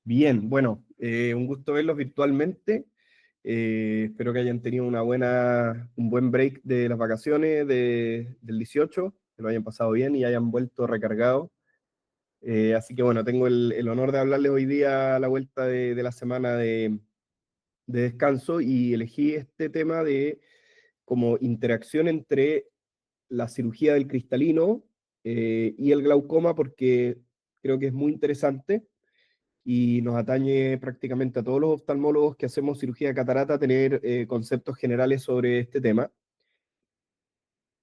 Bien, bueno, un gusto verlos virtualmente. Espero que hayan tenido un buen break de las vacaciones del 18, que lo hayan pasado bien y hayan vuelto recargados. Así que bueno, tengo el honor de hablarles hoy día a la vuelta de la semana de descanso y elegí este tema de como interacción entre la cirugía del cristalino y el glaucoma porque creo que es muy interesante y nos atañe prácticamente a todos los oftalmólogos que hacemos cirugía de catarata tener conceptos generales sobre este tema.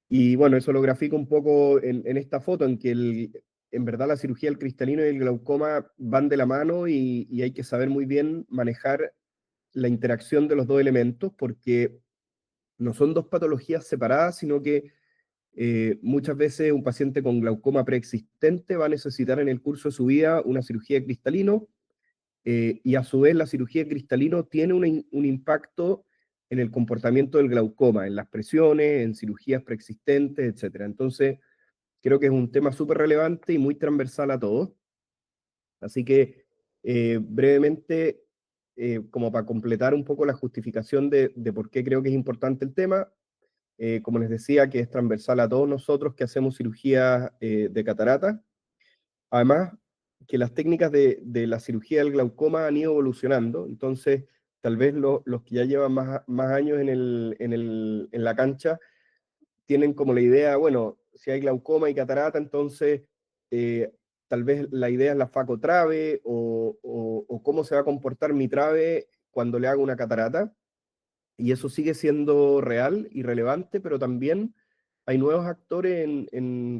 Y bueno, eso lo grafico un poco en esta foto, en que en verdad la cirugía del cristalino y el glaucoma van de la mano y hay que saber muy bien manejar la interacción de los dos elementos, porque no son dos patologías separadas, sino que muchas veces un paciente con glaucoma preexistente va a necesitar en el curso de su vida una cirugía de cristalino, y a su vez la cirugía de cristalino tiene un impacto en el comportamiento del glaucoma, en las presiones, en cirugías preexistentes, etcétera. Entonces, creo que es un tema súper relevante y muy transversal a todos. Así que, brevemente, como para completar un poco la justificación de por qué creo que es importante el tema, como les decía, que es transversal a todos nosotros que hacemos cirugía de catarata. Además, que las técnicas de la cirugía del glaucoma han ido evolucionando, entonces tal vez los que ya llevan más años en la cancha tienen como la idea, bueno, si hay glaucoma y catarata, entonces eh, tal vez la idea es la facotrave o cómo se va a comportar mi trave cuando le hago una catarata, y eso sigue siendo real y relevante, pero también hay nuevos actores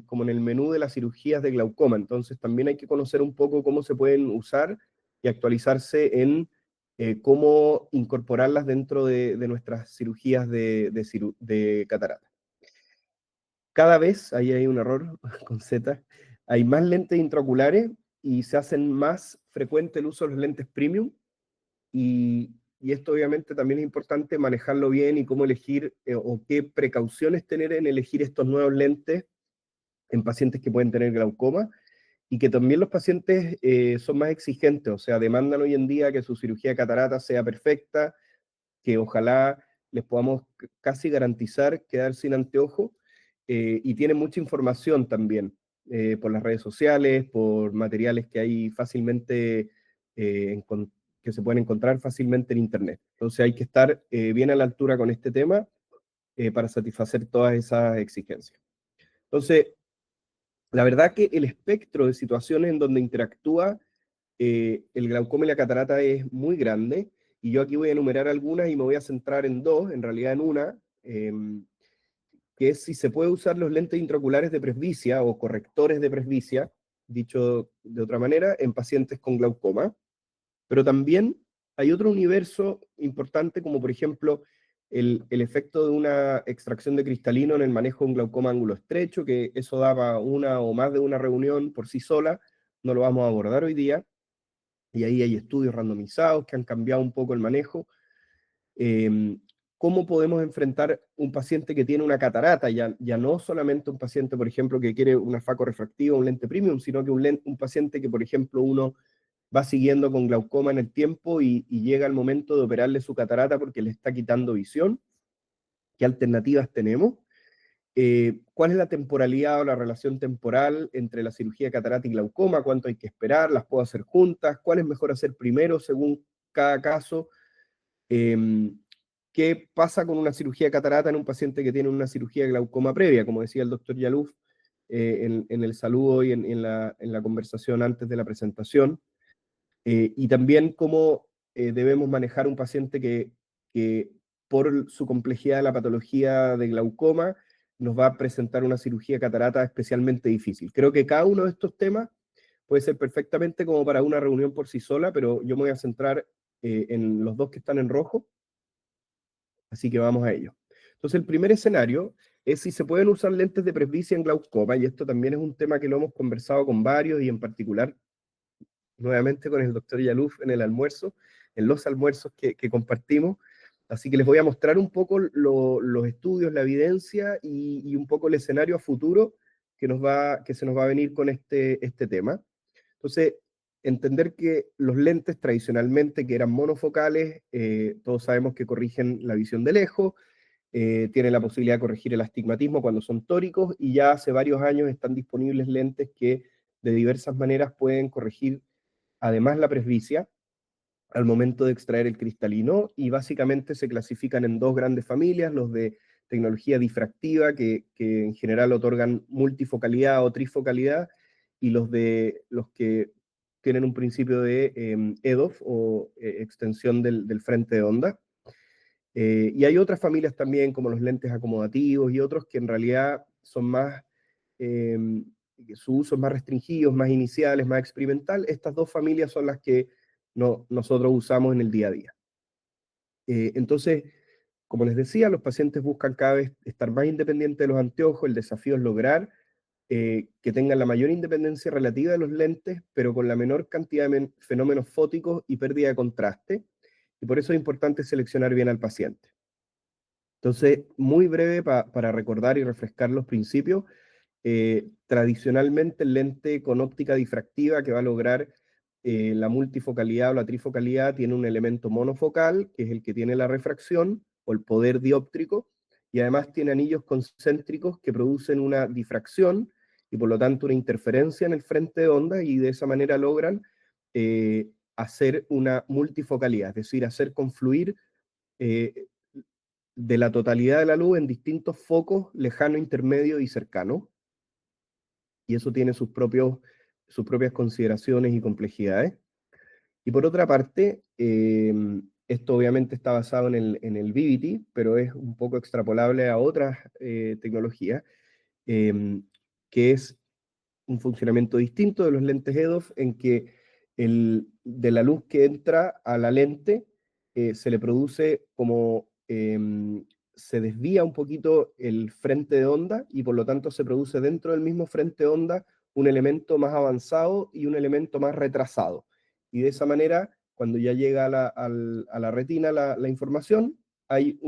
como en el menú de las cirugías de glaucoma, entonces también hay que conocer un poco cómo se pueden usar y actualizarse en cómo incorporarlas dentro de nuestras cirugías de catarata. Cada vez, ahí hay un error con Z, hay más lentes intraoculares y se hacen más frecuente el uso de los lentes premium, y esto obviamente también es importante manejarlo bien y cómo elegir o qué precauciones tener en elegir estos nuevos lentes en pacientes que pueden tener glaucoma, y que también los pacientes son más exigentes, o sea, demandan hoy en día que su cirugía de catarata sea perfecta, que ojalá les podamos casi garantizar quedar sin anteojo, y tienen mucha información también por las redes sociales, por materiales que hay fácilmente, que se pueden encontrar fácilmente en Internet. Entonces hay que estar bien a la altura con este tema para satisfacer todas esas exigencias. Entonces, la verdad que el espectro de situaciones en donde interactúa el glaucoma y la catarata es muy grande, y yo aquí voy a enumerar algunas y me voy a centrar en dos, en realidad en una, que es si se puede usar los lentes intraoculares de presbicia o correctores de presbicia, dicho de otra manera, en pacientes con glaucoma. Pero también hay otro universo importante, como por ejemplo el efecto de una extracción de cristalino en el manejo de un glaucoma ángulo estrecho, que eso daba una o más de una reunión por sí sola, no lo vamos a abordar hoy día, y ahí hay estudios randomizados que han cambiado un poco el manejo. Eh, ¿Cómo podemos enfrentar un paciente que tiene una catarata? Ya no solamente un paciente, por ejemplo, que quiere una faco refractiva, un lente premium, sino que un paciente que, por ejemplo, uno va siguiendo con glaucoma en el tiempo y llega el momento de operarle su catarata porque le está quitando visión. ¿Qué alternativas tenemos? ¿Cuál es la temporalidad o la relación temporal entre la cirugía de catarata y glaucoma? ¿Cuánto hay que esperar? ¿Las puedo hacer juntas? ¿Cuál es mejor hacer primero según cada caso? Eh, ¿Qué pasa con una cirugía de catarata en un paciente que tiene una cirugía de glaucoma previa? Como decía el doctor Yaluf en el saludo y en la conversación antes de la presentación. Y también cómo debemos manejar un paciente que por su complejidad de la patología de glaucoma nos va a presentar una cirugía de catarata especialmente difícil. Creo que cada uno de estos temas puede ser perfectamente como para una reunión por sí sola, pero yo me voy a centrar en los dos que están en rojo, así que vamos a ello. Entonces, el primer escenario es si se pueden usar lentes de presbicia en glaucoma, y esto también es un tema que lo hemos conversado con varios, y en particular nuevamente con el doctor Yaluf en el almuerzo, en los almuerzos que compartimos. Así que les voy a mostrar un poco los estudios, la evidencia y un poco el escenario a futuro que se nos va a venir con este tema. Entonces, entender que los lentes tradicionalmente, que eran monofocales, todos sabemos que corrigen la visión de lejos, tienen la posibilidad de corregir el astigmatismo cuando son tóricos, y ya hace varios años están disponibles lentes que de diversas maneras pueden corregir además la presbicia al momento de extraer el cristalino, y básicamente se clasifican en dos grandes familias: los de tecnología difractiva, que en general otorgan multifocalidad o trifocalidad, y los que tienen un principio de EDOF, o extensión del frente de onda. Y hay otras familias también, como los lentes acomodativos y otros, que en realidad son más, eh, su uso es más restringido, más iniciales, más experimental. Estas dos familias son las que nosotros usamos en el día a día. Entonces, como les decía, los pacientes buscan cada vez estar más independientes de los anteojos. El desafío es lograr que tengan la mayor independencia relativa de los lentes, pero con la menor cantidad de fenómenos fóticos y pérdida de contraste, y por eso es importante seleccionar bien al paciente. Entonces, muy breve para recordar y refrescar los principios. Tradicionalmente el lente con óptica difractiva, que va a lograr la multifocalidad o la trifocalidad, tiene un elemento monofocal, que es el que tiene la refracción o el poder dióptrico, y además tiene anillos concéntricos que producen una difracción y por lo tanto una interferencia en el frente de onda, y de esa manera logran hacer una multifocalidad, es decir, hacer confluir eh, de la totalidad de la luz en distintos focos lejano, intermedio y cercano, y eso tiene sus propias consideraciones y complejidades. Y por otra parte, esto obviamente está basado en el VVT, pero es un poco extrapolable a otras tecnologías, eh, que es un funcionamiento distinto de los lentes EDOF, en que de la luz que entra a la lente se le produce como se desvía un poquito el frente de onda, y por lo tanto se produce dentro del mismo frente de onda un elemento más avanzado y un elemento más retrasado. Y de esa manera, cuando ya llega a la retina la información, hay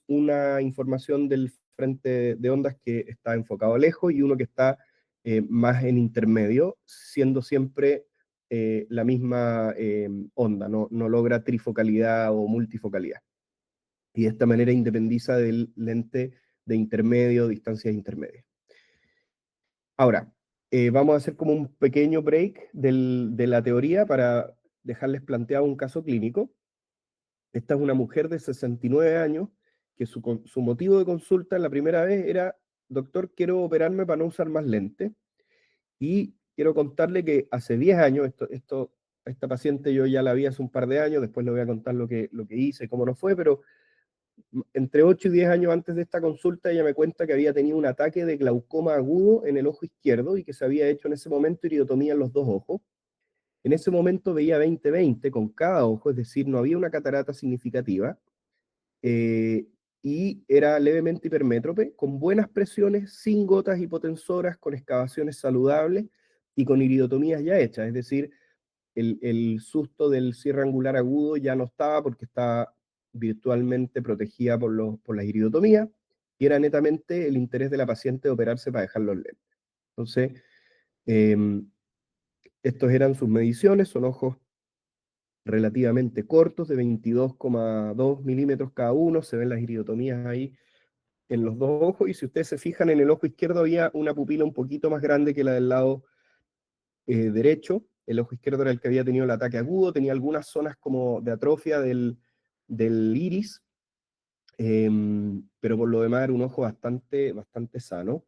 una información del frente de ondas que está enfocado lejos y uno que está más en intermedio, siendo siempre la misma onda, no logra trifocalidad o multifocalidad. Y de esta manera independiza del lente de intermedio, distancias intermedias. Ahora, vamos a hacer como un pequeño break de la teoría para dejarles planteado un caso clínico. Esta es una mujer de 69 años que su motivo de consulta la primera vez era: doctor, quiero operarme para no usar más lentes. Y quiero contarle que hace 10 años, esta paciente yo ya la vi hace un par de años, después le voy a contar lo que hice, cómo no fue, pero entre 8 y 10 años antes de esta consulta, ella me cuenta que había tenido un ataque de glaucoma agudo en el ojo izquierdo y que se había hecho en ese momento iridotomía en los dos ojos. En ese momento veía 20/20 con cada ojo, es decir, no había una catarata significativa, eh, y era levemente hipermétrope, con buenas presiones, sin gotas hipotensoras, con excavaciones saludables y con iridotomías ya hechas, es decir, el susto del cierre angular agudo ya no estaba porque estaba virtualmente protegida por las iridotomías, y era netamente el interés de la paciente de operarse para dejar los lentes. Entonces, eh, estos eran sus mediciones, son ojos relativamente cortos, de 22,2 milímetros cada uno, se ven las iridotomías ahí en los dos ojos, y si ustedes se fijan, en el ojo izquierdo había una pupila un poquito más grande que la del lado derecho. El ojo izquierdo era el que había tenido el ataque agudo, tenía algunas zonas como de atrofia del iris, pero por lo demás era un ojo bastante sano.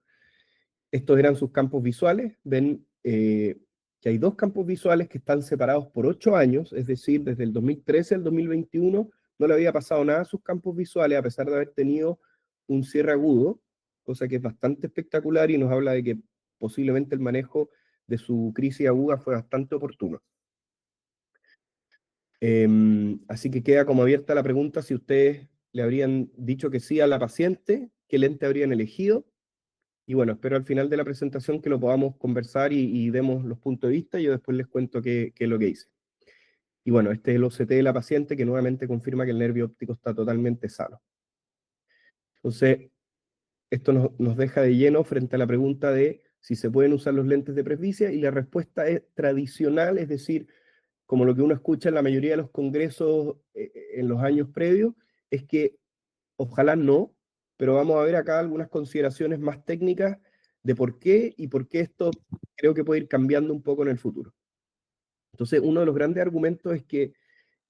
Estos eran sus campos visuales. Ven que hay dos campos visuales que están separados por 8 años, es decir, desde el 2013 al 2021 no le había pasado nada a sus campos visuales, a pesar de haber tenido un cierre agudo, cosa que es bastante espectacular y nos habla de que posiblemente el manejo de su crisis aguda fue bastante oportuno. Así que queda como abierta la pregunta si ustedes le habrían dicho que sí a la paciente, qué lente habrían elegido. Y bueno, espero al final de la presentación que lo podamos conversar y demos los puntos de vista, y yo después les cuento qué es lo que hice. Y bueno, este es el OCT de la paciente, que nuevamente confirma que el nervio óptico está totalmente sano. Entonces, esto nos deja de lleno frente a la pregunta de si se pueden usar los lentes de presbicia, y la respuesta es tradicional, es decir, como lo que uno escucha en la mayoría de los congresos en los años previos, es que ojalá no, pero vamos a ver acá algunas consideraciones más técnicas de por qué esto creo que puede ir cambiando un poco en el futuro. Entonces, uno de los grandes argumentos es que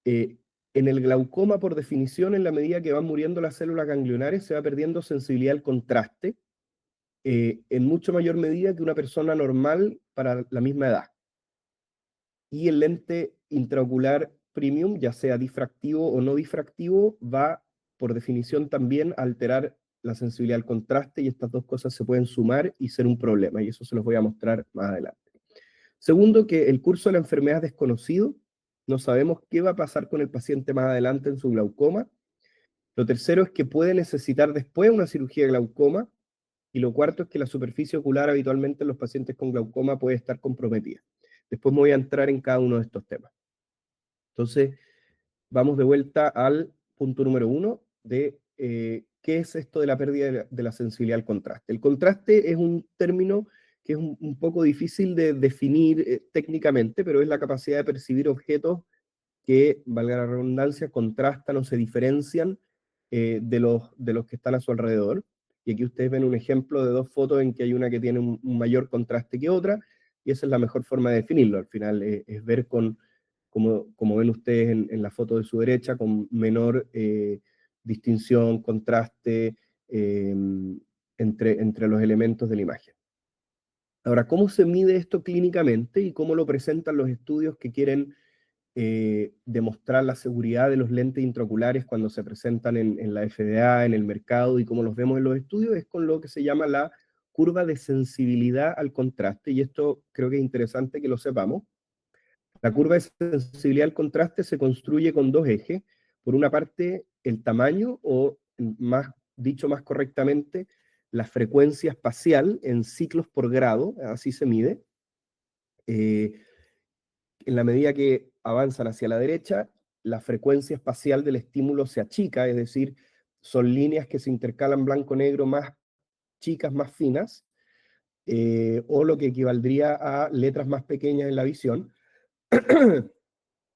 eh, en el glaucoma, por definición, en la medida que van muriendo las células ganglionares, se va perdiendo sensibilidad al contraste, en mucho mayor medida que una persona normal para la misma edad. Y el lente intraocular premium, ya sea difractivo o no difractivo, va por definición también a alterar la sensibilidad al contraste, y estas dos cosas se pueden sumar y ser un problema, y eso se los voy a mostrar más adelante. Segundo, que el curso de la enfermedad es desconocido, no sabemos qué va a pasar con el paciente más adelante en su glaucoma. Lo tercero es que puede necesitar después una cirugía de glaucoma, y lo cuarto es que la superficie ocular habitualmente en los pacientes con glaucoma puede estar comprometida. Después me voy a entrar en cada uno de estos temas. Entonces, vamos de vuelta al punto número 1 de qué es esto de la pérdida de la sensibilidad al contraste. El contraste es un término que es un poco difícil de definir técnicamente, pero es la capacidad de percibir objetos que, valga la redundancia, contrastan o se diferencian de los que están a su alrededor. Y aquí ustedes ven un ejemplo de dos fotos en que hay una que tiene un mayor contraste que otra, y esa es la mejor forma de definirlo. Al final es ver con, como ven ustedes en la foto de su derecha, con menor distinción, contraste eh, entre los elementos de la imagen. Ahora, ¿cómo se mide esto clínicamente y cómo lo presentan los estudios que quieren demostrar la seguridad de los lentes intraoculares cuando se presentan en la FDA, en el mercado, y como los vemos en los estudios? Es con lo que se llama la curva de sensibilidad al contraste, y esto creo que es interesante que lo sepamos. La curva de sensibilidad al contraste se construye con dos ejes. Por una parte, el tamaño, o más dicho más correctamente, la frecuencia espacial en ciclos por grado, así se mide. En la medida que avanzan hacia la derecha, la frecuencia espacial del estímulo se achica, es decir, son líneas que se intercalan blanco-negro más chicas, más finas, o lo que equivaldría a letras más pequeñas en la visión.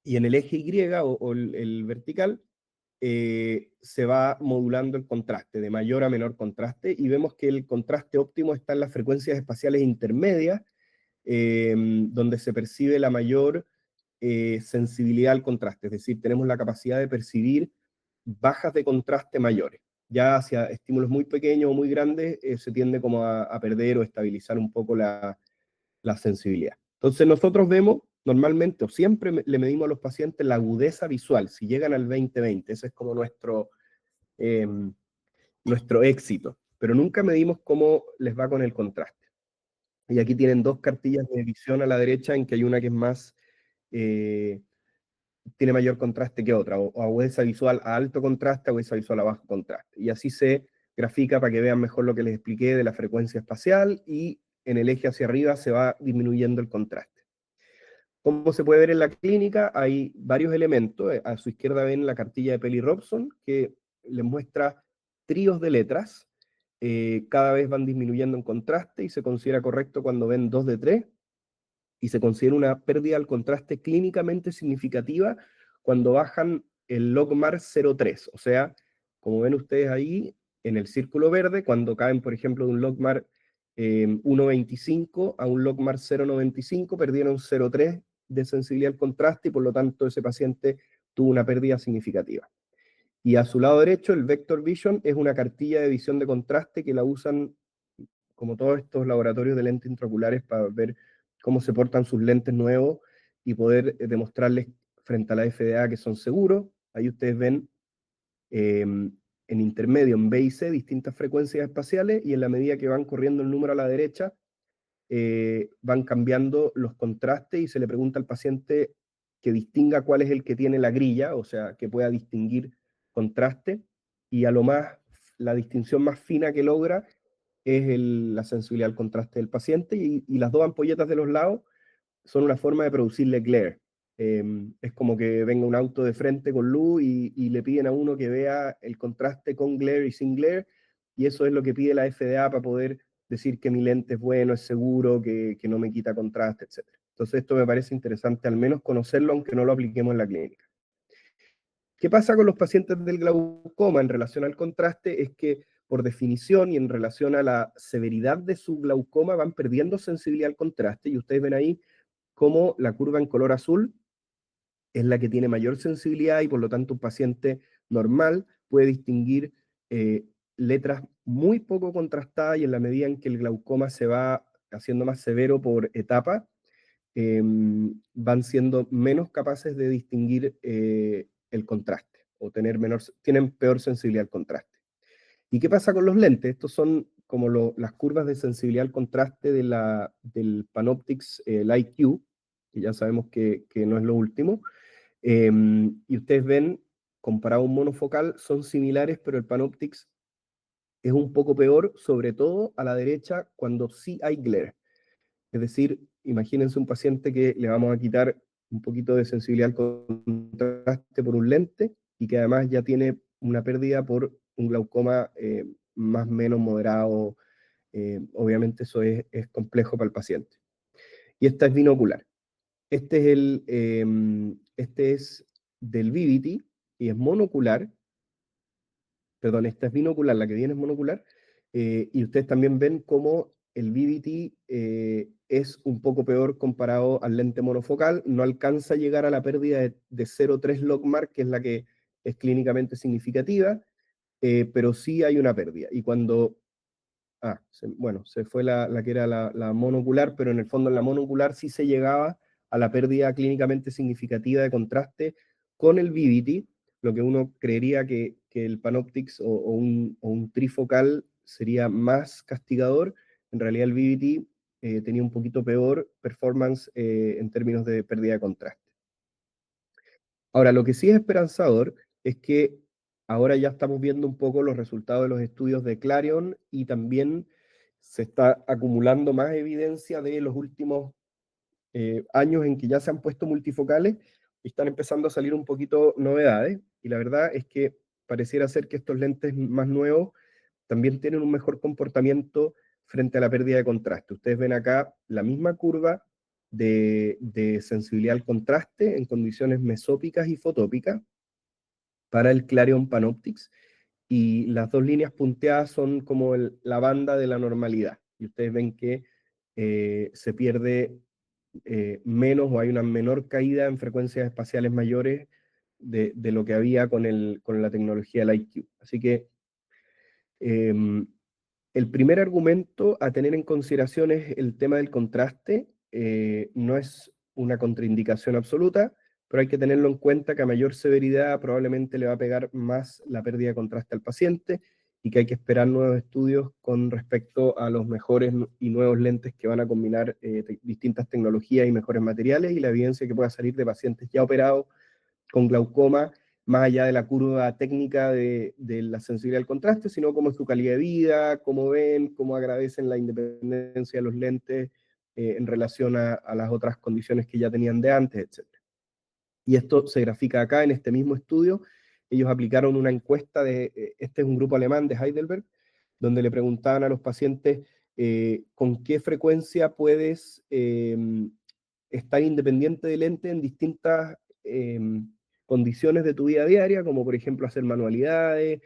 Y en el eje Y, o el vertical, se va modulando el contraste, de mayor a menor contraste, y vemos que el contraste óptimo está en las frecuencias espaciales intermedias, donde se percibe la mayor sensibilidad al contraste, es decir, tenemos la capacidad de percibir bajas de contraste mayores. Ya hacia estímulos muy pequeños o muy grandes se tiende como a perder o estabilizar un poco la sensibilidad. Entonces nosotros vemos normalmente o siempre le medimos a los pacientes la agudeza visual, si llegan al 20/20, ese es como eh, nuestro éxito, pero nunca medimos cómo les va con el contraste. Y aquí tienen dos cartillas de visión a la derecha, en que hay una que es más, tiene mayor contraste que otra, o agudeza visual a alto contraste, agudeza visual a bajo contraste. Y así se grafica para que vean mejor lo que les expliqué de la frecuencia espacial, y en el eje hacia arriba se va disminuyendo el contraste. Como se puede ver en la clínica, hay varios elementos. A su izquierda ven la cartilla de Peli-Robson, que les muestra tríos de letras. Cada vez van disminuyendo en contraste, y se considera correcto cuando ven 2 de 3, y se considera una pérdida al contraste clínicamente significativa cuando bajan el logmar 0,3. O sea, como ven ustedes ahí, en el círculo verde, cuando caen, por ejemplo, de un logmar 1,25 a un logmar 0,95, perdieron 0,3 de sensibilidad al contraste, y por lo tanto ese paciente tuvo una pérdida significativa. Y a su lado derecho, el Vector Vision es una cartilla de visión de contraste que la usan como todos estos laboratorios de lentes intraoculares para ver cómo se portan sus lentes nuevos y poder demostrarles frente a la FDA que son seguros. Ahí ustedes ven en intermedio, en B y C, distintas frecuencias espaciales, y en la medida que van corriendo el número a la derecha, van cambiando los contrastes, y se le pregunta al paciente que distinga cuál es el que tiene la grilla, o sea, que pueda distinguir contraste, y a lo más, la distinción más fina que logra es la sensibilidad al contraste del paciente, y las dos ampolletas de los lados son una forma de producirle glare. Es como que venga un auto de frente con luz y le piden a uno que vea el contraste con glare y sin glare, y eso es lo que pide la FDA para poder decir que mi lente es bueno, es seguro, que no me quita contraste, etc. Entonces esto me parece interesante al menos conocerlo, aunque no lo apliquemos en la clínica. ¿Qué pasa con los pacientes del glaucoma en relación al contraste? Es que por definición y en relación a la severidad de su glaucoma van perdiendo sensibilidad al contraste, y ustedes ven ahí cómo la curva en color azul es la que tiene mayor sensibilidad, y por lo tanto un paciente normal puede distinguir letras muy poco contrastadas, y en la medida en que el glaucoma se va haciendo más severo por etapa, van siendo menos capaces de distinguir el contraste, o tienen peor sensibilidad al contraste. ¿Y qué pasa con los lentes? Estos son como las curvas de sensibilidad al contraste del Panoptix Light Q, que ya sabemos que no es lo último. Y ustedes ven, comparado a un monofocal, son similares, pero el Panoptix es un poco peor, sobre todo a la derecha, cuando sí hay glare. Es decir, imagínense un paciente que le vamos a quitar un poquito de sensibilidad al contraste por un lente, y que además ya tiene una pérdida por un glaucoma más o menos moderado. Obviamente eso es complejo para el paciente. Y esta es binocular. Este es del Vivity y es monocular. Perdón, esta es binocular, la que viene es monocular. Y ustedes también ven cómo el Vivity es un poco peor comparado al lente monofocal. No alcanza a llegar a la pérdida de 0,3 logmark, que es la que es clínicamente significativa, pero sí hay una pérdida. Y cuando bueno, se fue la que era la monocular, pero en el fondo en la monocular sí se llegaba a la pérdida clínicamente significativa de contraste con el Vivity, lo que uno creería que el Panoptix o un trifocal sería más castigador. En realidad el Vivity tenía un poquito peor performance en términos de pérdida de contraste. Ahora, lo que sí es esperanzador es que ahora ya estamos viendo un poco los resultados de los estudios de Clarion, y también se está acumulando más evidencia de los últimos años en que ya se han puesto multifocales, y están empezando a salir un poquito novedades. Y la verdad es que pareciera ser que estos lentes más nuevos también tienen un mejor comportamiento frente a la pérdida de contraste. Ustedes ven acá la misma curva de sensibilidad al contraste en condiciones mesópicas y fotópicas para el Clarion Panoptix, y las dos líneas punteadas son como la banda de la normalidad. Y ustedes ven que se pierde menos, o hay una menor caída en frecuencias espaciales mayores de lo que había con la tecnología del IQ. Así que el primer argumento a tener en consideración es el tema del contraste. No es una contraindicación absoluta, pero hay que tenerlo en cuenta que a mayor severidad probablemente le va a pegar más la pérdida de contraste al paciente, y que hay que esperar nuevos estudios con respecto a los mejores y nuevos lentes que van a combinar distintas tecnologías y mejores materiales, y la evidencia que pueda salir de pacientes ya operados con glaucoma, más allá de la curva técnica de la sensibilidad al contraste, sino cómo es su calidad de vida, cómo ven, cómo agradecen la independencia de los lentes en relación a las otras condiciones que ya tenían de antes, etc. Y esto se grafica acá en este mismo estudio. Ellos aplicaron una encuesta este es un grupo alemán de Heidelberg, donde le preguntaban a los pacientes con qué frecuencia puedes estar independiente del lente en distintas condiciones de tu vida diaria, como por ejemplo hacer manualidades,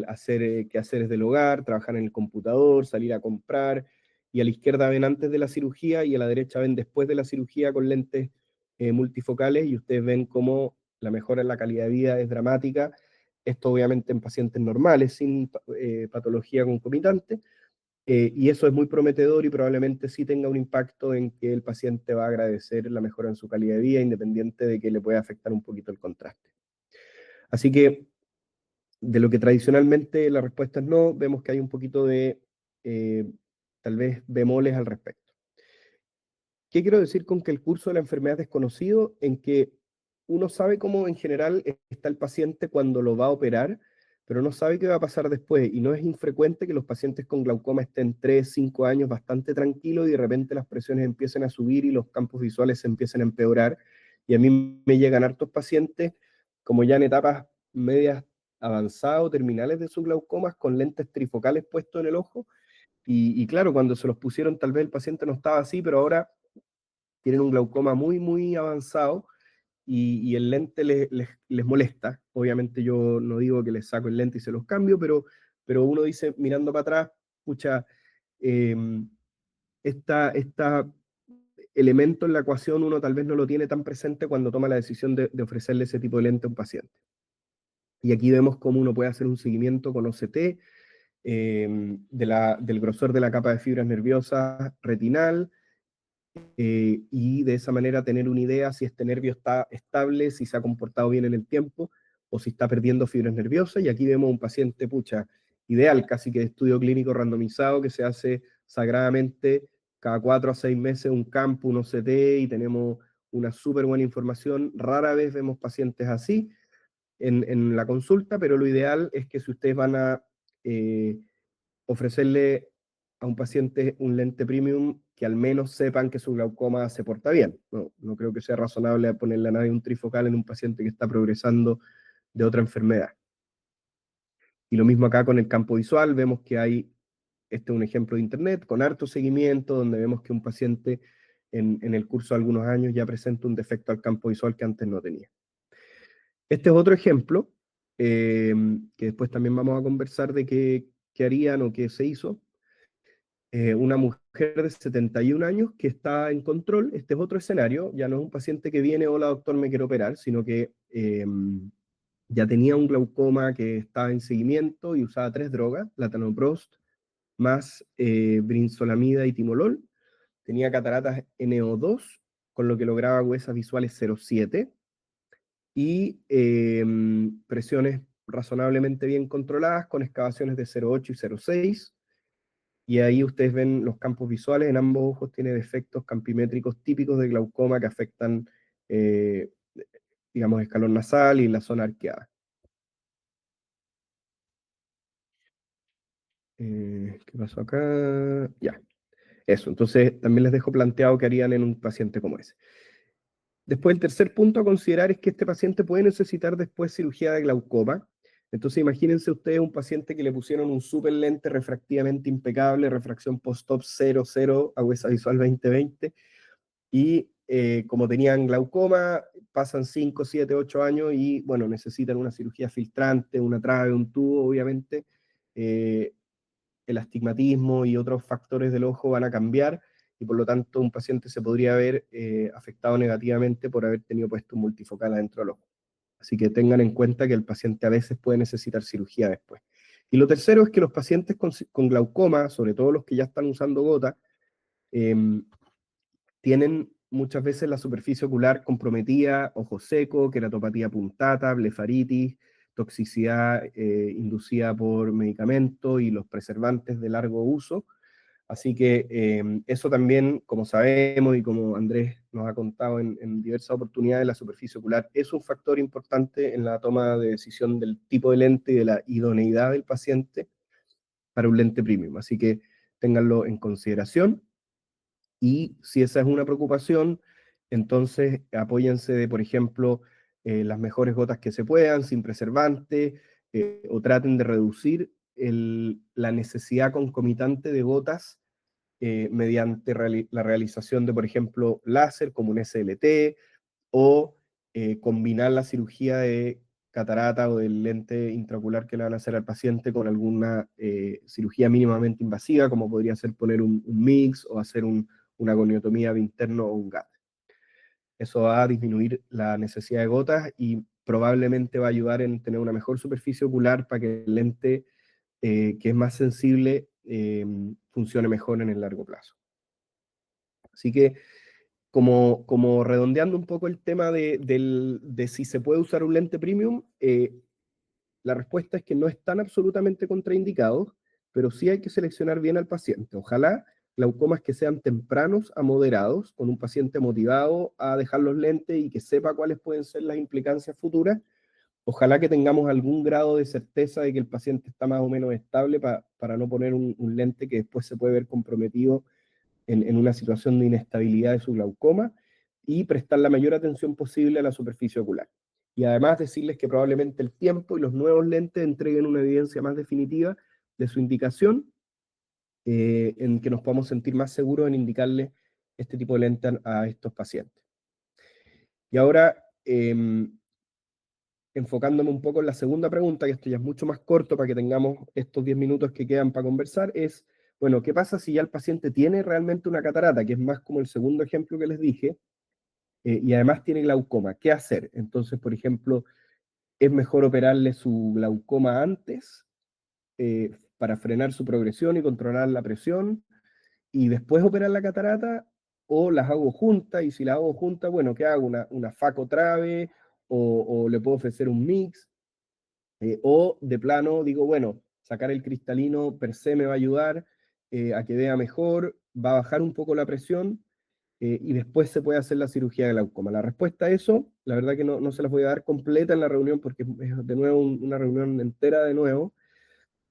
hacer quehaceres del hogar, trabajar en el computador, salir a comprar. Y a la izquierda ven antes de la cirugía, y a la derecha ven después de la cirugía con lentes multifocales, y ustedes ven cómo la mejora en la calidad de vida es dramática. Esto obviamente en pacientes normales, sin patología concomitante, y eso es muy prometedor, y probablemente sí tenga un impacto en que el paciente va a agradecer la mejora en su calidad de vida, independiente de que le pueda afectar un poquito el contraste. Así que, de lo que tradicionalmente la respuesta es no, vemos que hay un poquito de, tal vez, bemoles al respecto. ¿Qué quiero decir con que el curso de la enfermedad es desconocido? En que uno sabe cómo en general está el paciente cuando lo va a operar, pero no sabe qué va a pasar después, y no es infrecuente que los pacientes con glaucoma estén 3, 5 años bastante tranquilos, y de repente las presiones empiecen a subir y los campos visuales se empiecen a empeorar. Y a mí me llegan hartos pacientes, como ya en etapas medias avanzadas o terminales de sus glaucomas, con lentes trifocales puestos en el ojo, Y claro, cuando se los pusieron tal vez el paciente no estaba así, pero ahora tienen un glaucoma muy, muy avanzado y el lente les molesta. Obviamente yo no digo que les saco el lente y se los cambio, pero uno dice, mirando para atrás, escucha, eh, esta elemento en la ecuación uno tal vez no lo tiene tan presente cuando toma la decisión de ofrecerle ese tipo de lente a un paciente. Y aquí vemos cómo uno puede hacer un seguimiento con OCT del grosor de la capa de fibras nerviosas retinal, y de esa manera tener una idea si este nervio está estable, si se ha comportado bien en el tiempo o si está perdiendo fibras nerviosas. Y aquí vemos un paciente, pucha, ideal, casi que de estudio clínico randomizado que se hace sagradamente cada 4 a 6 meses un campo, un OCT, y tenemos una súper buena información. Rara vez vemos pacientes así en la consulta, pero lo ideal es que si ustedes van a eh, ofrecerle a un paciente un lente premium, que al menos sepan que su glaucoma se porta bien. No creo que sea razonable ponerle a nadie un trifocal en un paciente que está progresando de otra enfermedad. Y lo mismo acá con el campo visual, vemos que hay, este es un ejemplo de internet, con harto seguimiento, donde vemos que un paciente en el curso de algunos años ya presenta un defecto al campo visual que antes no tenía. Este es otro ejemplo, que después también vamos a conversar de qué harían o qué se hizo. Una mujer de 71 años que está en control. Este es otro escenario, ya no es un paciente que viene, hola doctor, me quiero operar, sino que ya tenía un glaucoma que estaba en seguimiento y usaba 3 drogas, latanoprost, más brinzolamida y timolol. Tenía cataratas NO2, con lo que lograba huesas visuales 0,7 y presiones razonablemente bien controladas, con excavaciones de 0,8 y 0,6. Y ahí ustedes ven los campos visuales, en ambos ojos tiene defectos campimétricos típicos de glaucoma que afectan, eh, digamos, escalón nasal y la zona arqueada. ¿Qué pasó acá? Ya, eso. Entonces, también les dejo planteado qué harían en un paciente como ese. Después, el tercer punto a considerar es que este paciente puede necesitar después cirugía de glaucoma. Entonces, imagínense ustedes un paciente que le pusieron un super lente refractivamente impecable, refracción post-op 0,0, agudeza visual 20/20, y como tenían glaucoma, pasan 5, 7, 8 años y, bueno, necesitan una cirugía filtrante, una trave, un tubo, obviamente. Eh, el astigmatismo y otros factores del ojo van a cambiar y por lo tanto un paciente se podría haber afectado negativamente por haber tenido puesto un multifocal adentro del ojo. Así que tengan en cuenta que el paciente a veces puede necesitar cirugía después. Y lo tercero es que los pacientes con glaucoma, sobre todo los que ya están usando gota, eh, tienen muchas veces la superficie ocular comprometida, ojo seco, queratopatía puntata, blefaritis, toxicidad inducida por medicamentos y los preservantes de largo uso. Así que eso también, como sabemos y como Andrés nos ha contado en diversas oportunidades, la superficie ocular es un factor importante en la toma de decisión del tipo de lente y de la idoneidad del paciente para un lente premium. Así que ténganlo en consideración. Y si esa es una preocupación, entonces apóyense de, por ejemplo, las mejores gotas que se puedan, sin preservante, o traten de reducir la necesidad concomitante de gotas mediante la realización de, por ejemplo, láser como un SLT, o combinar la cirugía de catarata o del lente intraocular que le van a hacer al paciente con alguna cirugía mínimamente invasiva, como podría ser poner un mix o hacer una goniotomía de interno o un GAT. Eso va a disminuir la necesidad de gotas y probablemente va a ayudar en tener una mejor superficie ocular para que el lente, que es más sensible, funcione mejor en el largo plazo. Así que, como redondeando un poco el tema de si se puede usar un lente premium, la respuesta es que no están absolutamente contraindicados, pero sí hay que seleccionar bien al paciente. Ojalá glaucomas que sean tempranos a moderados, con un paciente motivado a dejar los lentes y que sepa cuáles pueden ser las implicancias futuras. Ojalá que tengamos algún grado de certeza de que el paciente está más o menos estable para no poner un lente que después se puede ver comprometido en una situación de inestabilidad de su glaucoma, y prestar la mayor atención posible a la superficie ocular. Y además decirles que probablemente el tiempo y los nuevos lentes entreguen una evidencia más definitiva de su indicación en que nos podamos sentir más seguros en indicarle este tipo de lente a estos pacientes. Y ahora, enfocándome un poco en la segunda pregunta, que esto ya es mucho más corto para que tengamos estos 10 minutos que quedan para conversar, es, bueno, ¿qué pasa si ya el paciente tiene realmente una catarata, que es más como el segundo ejemplo que les dije, y además tiene glaucoma? ¿Qué hacer? Entonces, por ejemplo, ¿es mejor operarle su glaucoma antes para frenar su progresión y controlar la presión y después operar la catarata? ¿O las hago juntas? Y si las hago juntas, bueno, ¿qué hago? ¿Una faco trave? ¿O le puedo ofrecer un mix? O de plano digo, bueno, sacar el cristalino per se me va a ayudar a que vea mejor, va a bajar un poco la presión y después se puede hacer la cirugía de glaucoma. La respuesta a eso, la verdad que no se las voy a dar completa en la reunión porque es de nuevo una reunión entera de nuevo,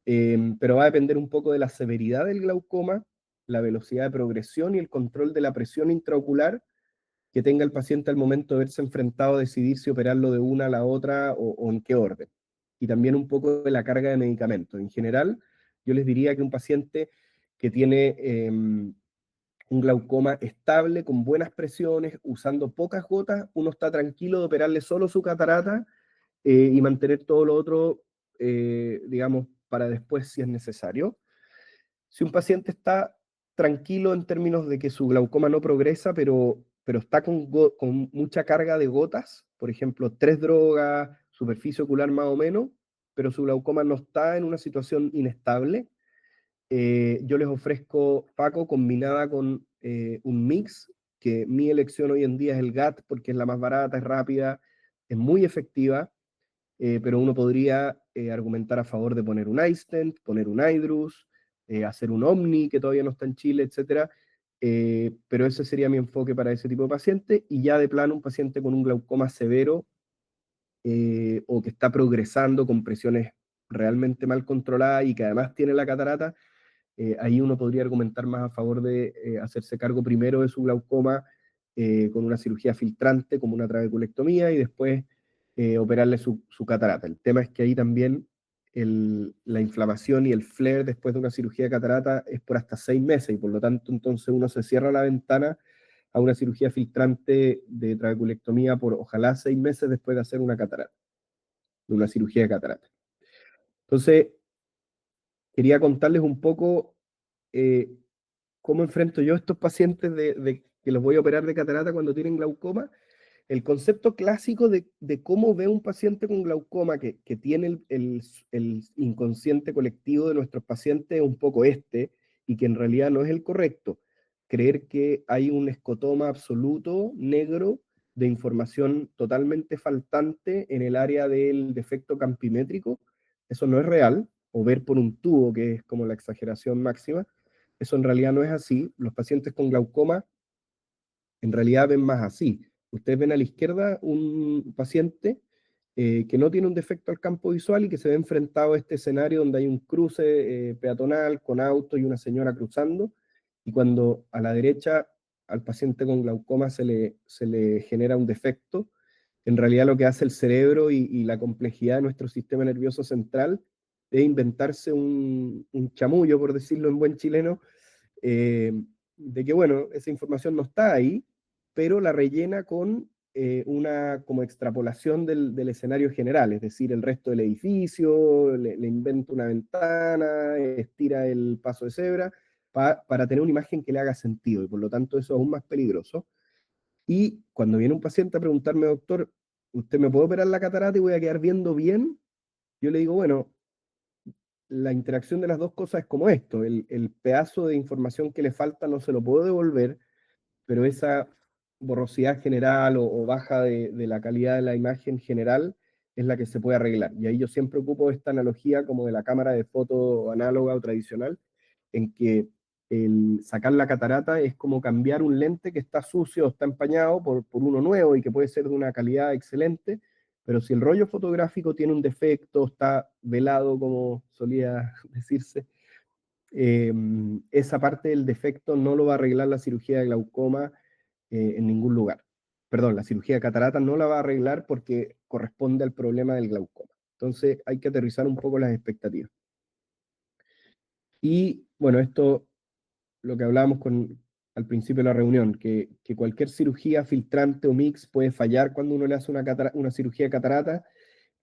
pero va a depender un poco de la severidad del glaucoma, la velocidad de progresión y el control de la presión intraocular que tenga el paciente al momento de verse enfrentado a decidir si operarlo de una a la otra o en qué orden. Y también un poco de la carga de medicamentos. En general, yo les diría que un paciente que tiene un glaucoma estable, con buenas presiones, usando pocas gotas, uno está tranquilo de operarle solo su catarata y mantener todo lo otro, digamos, para después si es necesario. Si un paciente está tranquilo en términos de que su glaucoma no progresa, pero está con mucha carga de gotas, por ejemplo, 3 drogas, superficie ocular más o menos, pero su glaucoma no está en una situación inestable, yo les ofrezco Paco combinada con un mix, que mi elección hoy en día es el GAT porque es la más barata, es rápida, es muy efectiva, pero uno podría argumentar a favor de poner un iStent, poner un iDRUS, hacer un Omni, que todavía no está en Chile, etcétera. Pero ese sería mi enfoque para ese tipo de paciente. Y ya de plano, un paciente con un glaucoma severo o que está progresando con presiones realmente mal controladas y que además tiene la catarata, ahí uno podría argumentar más a favor de hacerse cargo primero de su glaucoma con una cirugía filtrante como una trabeculectomía y después operarle su catarata. El tema es que ahí también la inflamación y el flare después de una cirugía de catarata es por hasta 6 meses y por lo tanto entonces uno se cierra la ventana a una cirugía filtrante de trabeculectomía por ojalá 6 meses después de hacer una catarata, de una cirugía de catarata. Entonces, quería contarles un poco eh, cómo enfrento yo a estos pacientes de que los voy a operar de catarata cuando tienen glaucoma. El concepto clásico de cómo ve un paciente con glaucoma que tiene el inconsciente colectivo de nuestros pacientes es un poco este, y que en realidad no es el correcto. Creer que hay un escotoma absoluto, negro, de información totalmente faltante en el área del defecto campimétrico, eso no es real, o ver por un tubo, que es como la exageración máxima, eso en realidad no es así. Los pacientes con glaucoma en realidad ven más así. Ustedes ven a la izquierda un paciente que no tiene un defecto al campo visual y que se ve enfrentado a este escenario donde hay un cruce peatonal con auto y una señora cruzando, y cuando a la derecha al paciente con glaucoma se le genera un defecto, en realidad lo que hace el cerebro y la complejidad de nuestro sistema nervioso central es inventarse un chamullo, por decirlo en buen chileno, eh, de que, bueno, esa información no está ahí, pero la rellena con una como extrapolación del escenario general, es decir, el resto del edificio, le inventa una ventana, estira el paso de cebra, para tener una imagen que le haga sentido, y por lo tanto eso es aún más peligroso. Y cuando viene un paciente a preguntarme, doctor, ¿usted me puede operar la catarata y voy a quedar viendo bien? Yo le digo, bueno, la interacción de las dos cosas es como esto, el pedazo de información que le falta no se lo puedo devolver, pero esa borrosidad general o baja de la calidad de la imagen general es la que se puede arreglar. Y ahí yo siempre ocupo esta analogía como de la cámara de foto análoga o tradicional, en que el sacar la catarata es como cambiar un lente que está sucio o está empañado por uno nuevo y que puede ser de una calidad excelente, pero si el rollo fotográfico tiene un defecto, está velado, como solía decirse, esa parte del defecto no lo va a arreglar la cirugía de glaucoma en ningún lugar. Perdón, la cirugía de catarata no la va a arreglar porque corresponde al problema del glaucoma. Entonces hay que aterrizar un poco las expectativas. Y bueno, esto lo que hablábamos al principio de la reunión, que cualquier cirugía filtrante o mix puede fallar cuando uno le hace una cirugía de catarata.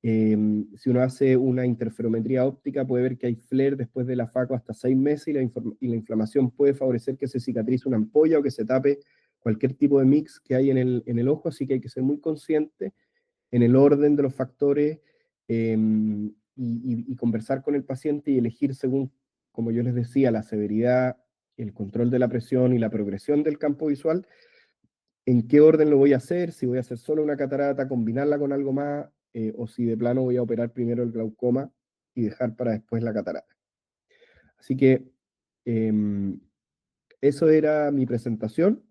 Si uno hace una interferometría óptica, puede ver que hay flare después de la FACO hasta 6 meses y la inflamación puede favorecer que se cicatrice una ampolla o que se tape cualquier tipo de mix que hay en el ojo, así que hay que ser muy consciente en el orden de los factores y conversar con el paciente y elegir según, como yo les decía, la severidad, el control de la presión y la progresión del campo visual, en qué orden lo voy a hacer, si voy a hacer solo una catarata, combinarla con algo más, o si de plano voy a operar primero el glaucoma y dejar para después la catarata. Así que eso era mi presentación.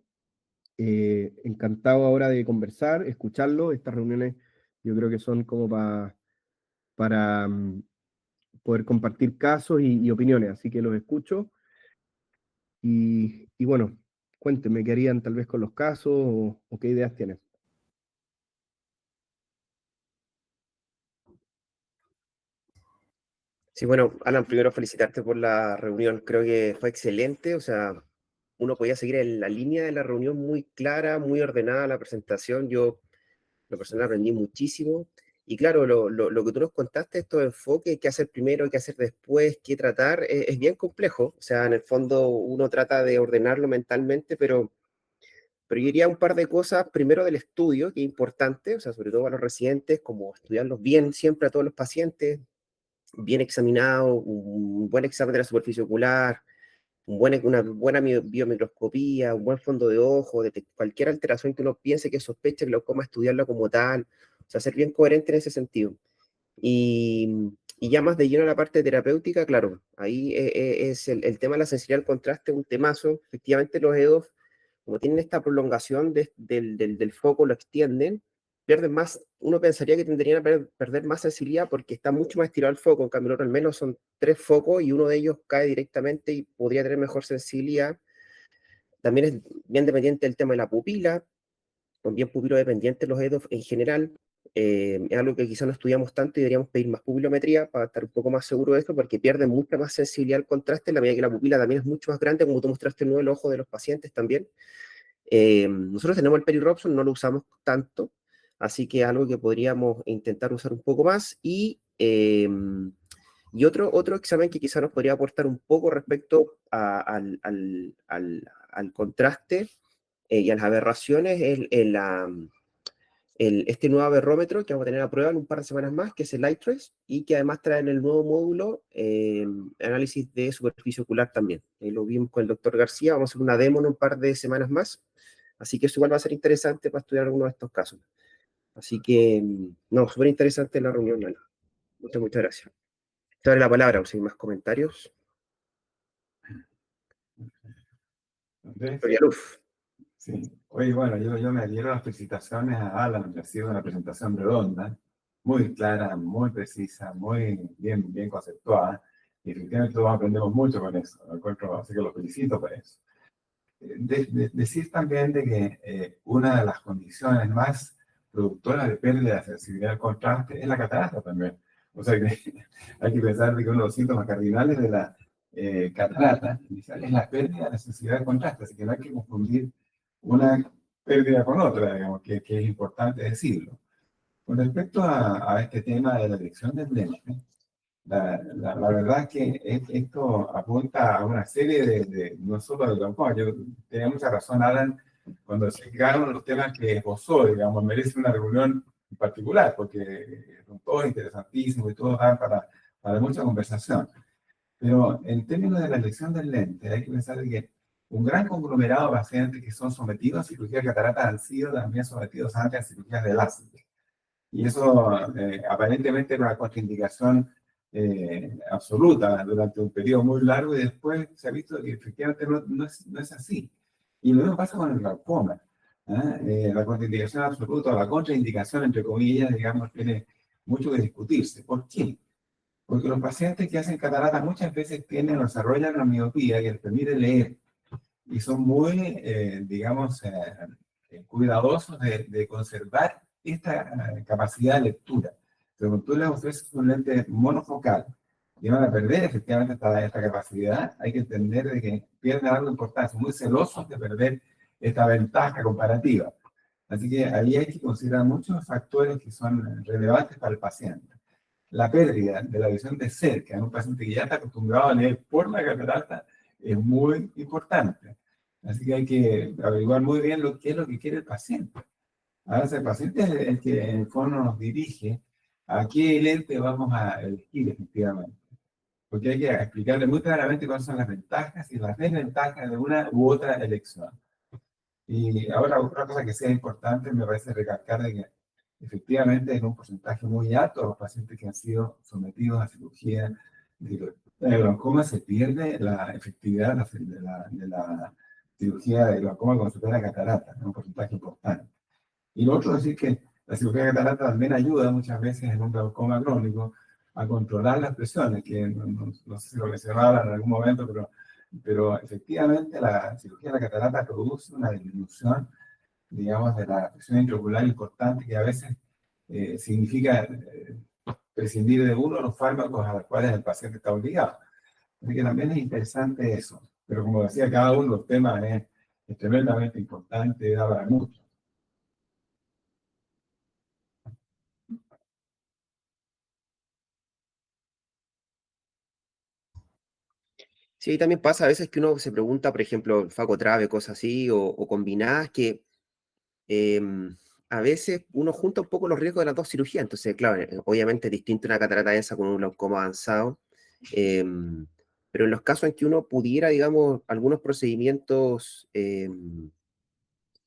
Encantado ahora de conversar, escucharlo. Estas reuniones yo creo que son como para poder compartir casos y opiniones, así que los escucho. Y bueno, cuéntenme qué harían tal vez con los casos o qué ideas tienen. Sí, bueno, Alan, primero felicitarte por la reunión. Creo que fue excelente. O sea, uno podía seguir en la línea de la reunión muy clara, muy ordenada la presentación. Yo, lo personal, aprendí muchísimo. Y claro, lo que tú nos contaste, estos enfoques, qué hacer primero, qué hacer después, qué tratar, es bien complejo. O sea, en el fondo uno trata de ordenarlo mentalmente, pero yo diría un par de cosas, primero del estudio, que es importante, o sea, sobre todo a los residentes, como estudiarlos bien siempre a todos los pacientes, bien examinado, un buen examen de la superficie ocular, una buena biomicroscopía, un buen fondo de ojo, de cualquier alteración que uno piense que sospeche glaucoma, estudiarlo como tal, o sea, ser bien coherente en ese sentido. Y ya más de lleno la parte terapéutica, claro, ahí es el tema de la sensibilidad al contraste, un temazo. Efectivamente, los EDOF, como tienen esta prolongación del foco, lo extienden, pierden más. Uno pensaría que tendrían a perder más sensibilidad porque está mucho más estirado el foco. En cambio, el otro al menos son 3 focos y uno de ellos cae directamente y podría tener mejor sensibilidad. También es bien dependiente del tema de la pupila, son bien pupilodependientes los EDOF en general. Es algo que quizás no estudiamos tanto y deberíamos pedir más pupilometría para estar un poco más seguro de esto, porque pierden mucha más sensibilidad al contraste, en la medida que la pupila también es mucho más grande, como tú mostraste en el ojo de los pacientes también. Nosotros tenemos el Perry Robson, no lo usamos tanto, así que es algo que podríamos intentar usar un poco más. Y otro examen que quizás nos podría aportar un poco respecto al contraste y a las aberraciones es este nuevo aberrómetro que vamos a tener a prueba en un par de semanas más, que es el iTrace, y que además trae en el nuevo módulo análisis de superficie ocular también. Lo vimos con el doctor García, vamos a hacer una demo en un par de semanas más, así que eso igual va a ser interesante para estudiar algunos de estos casos. Así que, no, súper interesante la reunión, Ana. Muchas gracias. Te doy la palabra, si hay más comentarios. Andrés, Luz. sí. Oye, bueno, yo me adhiero a las felicitaciones a Alan, que ha sido una presentación redonda, muy clara, muy precisa, muy bien conceptuada, y efectivamente todos aprendemos mucho con eso, ¿me encuentro? Así que los felicito por eso. Decir también de que una de las condiciones más productoras de pérdida de sensibilidad al contraste es la catarata también. O sea que hay que pensar de que uno de los síntomas cardinales de la catarata inicial es la pérdida de la sensibilidad al contraste, así que no hay que confundir una pérdida con otra, digamos, que es importante decirlo. Con respecto a este tema de la elección del lente, la verdad es que esto apunta a una serie no solo de glaucoma, yo tenía mucha razón, Alan, cuando se llegaron los temas que esbozó, digamos, merece una reunión en particular, porque son todos interesantísimos y todos dan para mucha conversación. Pero en términos de la elección del lente, hay que pensar que un gran conglomerado de pacientes que son sometidos a cirugía de catarata han sido también sometidos antes a cirugías de láser. Y eso aparentemente era una contraindicación absoluta durante un periodo muy largo y después se ha visto que efectivamente no es así. Y lo mismo pasa con el glaucoma. La contraindicación absoluta o la contraindicación, entre comillas, digamos, tiene mucho que discutirse. ¿Por qué? Porque los pacientes que hacen catarata muchas veces tienen o desarrollan una miopía que les permite leer y son muy, digamos, cuidadosos de conservar esta capacidad de lectura. Pero cuando tú le ofreces un lente monofocal, y van a perder efectivamente esta capacidad. Hay que entender de que pierden algo importante, son muy celosos de perder esta ventaja comparativa. Así que ahí hay que considerar muchos factores que son relevantes para el paciente. La pérdida de la visión de cerca en un paciente que ya está acostumbrado a leer por la catarata es muy importante. Así que hay que averiguar muy bien qué es lo que quiere el paciente. Ahora, el paciente es el que en el fondo nos dirige a qué lente vamos a elegir efectivamente. Porque hay que explicarle muy claramente cuáles son las ventajas y las desventajas de una u otra elección. Y ahora otra cosa que sea importante me parece recalcar de que efectivamente es un porcentaje muy alto los pacientes que han sido sometidos a cirugía de glaucoma se pierde la efectividad de la cirugía de glaucoma cuando supera catarata, es un porcentaje importante. Y lo otro es decir que la cirugía de catarata también ayuda muchas veces en un glaucoma crónico a controlar las presiones, que no sé si lo mencionaban en algún momento, pero efectivamente la cirugía de la catarata produce una disminución, digamos, de la presión intraocular importante que a veces significa prescindir de uno de los fármacos a los cuales el paciente está obligado. Así que también es interesante eso. Pero como decía, cada uno de los temas es tremendamente importante, da para mucho. Sí, también pasa a veces que uno se pregunta, por ejemplo, facotrave, cosas así, o combinadas, que a veces uno junta un poco los riesgos de las dos cirugías. Entonces, claro, obviamente es distinto una catarata densa con un glaucoma avanzado, pero en los casos en que uno pudiera, digamos, algunos procedimientos,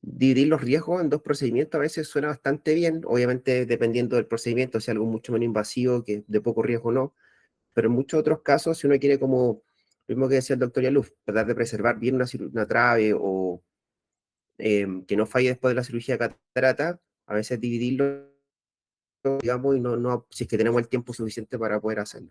dividir los riesgos en dos procedimientos a veces suena bastante bien, obviamente dependiendo del procedimiento, si algo mucho menos invasivo, que de poco riesgo no, pero en muchos otros casos, si uno quiere como, lo mismo que decía el doctor Yaluf, tratar de preservar bien una trave o que no falle después de la cirugía de catarata, a veces dividirlo, digamos, y no, si es que tenemos el tiempo suficiente para poder hacerlo.